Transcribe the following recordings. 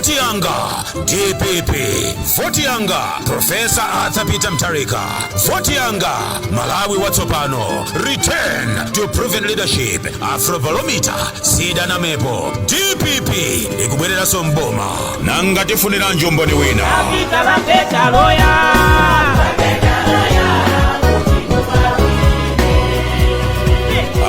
Voti yanga DPP, voti yanga Professor Arthur Peter Mutharika, voti yanga Malawi watsopano, return to proven leadership, Afrobarometer Sida na Mepo. DPP ikubwerera somboma nanga tifunira njomboni wina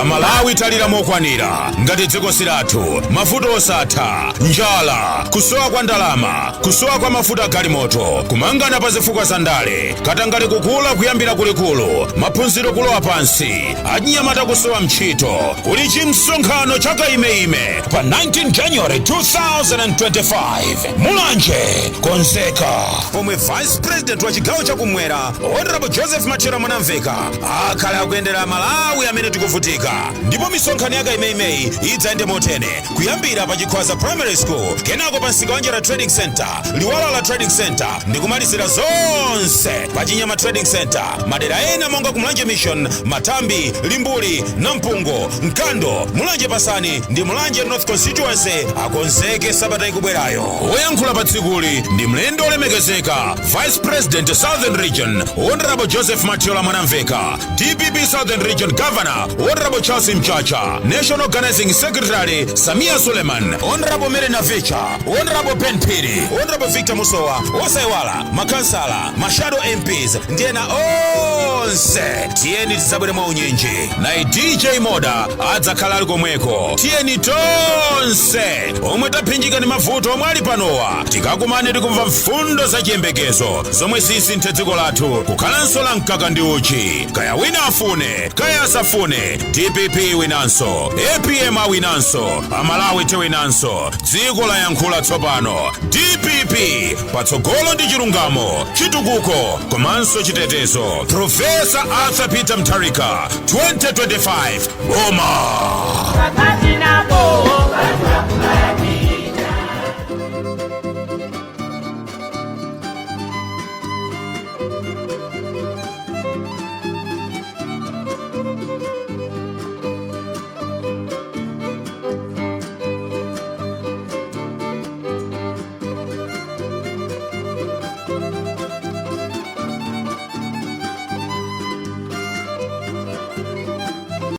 Malawi talira mokwanira ngati dziko silatu, mavuto osatha, njala, kusowa kwa ndalama, kusowa kwa mafuta galimoto, kumangana pa zifukwa za ndale, katangale kukula kuyambira kulikulu, maphunziro kulowa pansi, anyamata kusowa ntchito. Kuli chimsonkhano chaka ime pa 19 January 2025 mulanje konzeka, pomwe Vice President wa chigawo chakumwera Honorable Joseph Machera Mwanamveka akhala akuyendera Malawi amene tikuvutika. Ndipo misonkhano yaka imeyi idzayende motene kuyambira pa Chikhwaza Primary School, kenako pa Nsikawanja Trading Center, Liwala Trading Center ndi kumalizira zonse pa Chinyama Trading Center. Madera ena monga ku Mulanje Mission, Matambi, Limbuli, Nampungo, Nkando, Mulanje Pasani ndi Mulanje North Constituency akonzeke sabata ikubwerayo. Woyankhula pa tsikuli ndi mlendo olemekezeka Vice President Southern Region Honorable Joseph Machera Mwanamveka, DPP Southern Region Governor Honorable Charles Mchacha, National Organizing Secretary Samia Suleiman, Honorable Mary Navicha, Honorable Ben Piri, Honorable Victor Musowa, Osaiwala, makansala, Mashado MPs, ndiena onse tieni tisabwere mwa unyinji na DJ Moda adzakhala ali komweko. Tieni tonse omwe taphinjika ndi mavuto omwe ali panowa tikakumane tikumva mfundo za chiyembekezo zomwe sisi nthedziko lathu kukhalanso la mkaka ndi uchi. Kaya wina afune kaya asafune, DPP winanso, APM awinanso, Amalawi tiwinanso. Dziko la yankhula tsopano. DPP patsogolo ndi chilungamo, chitukuko komanso chitetezo. Professor Arthur Peter Mutharika 2025 Boma.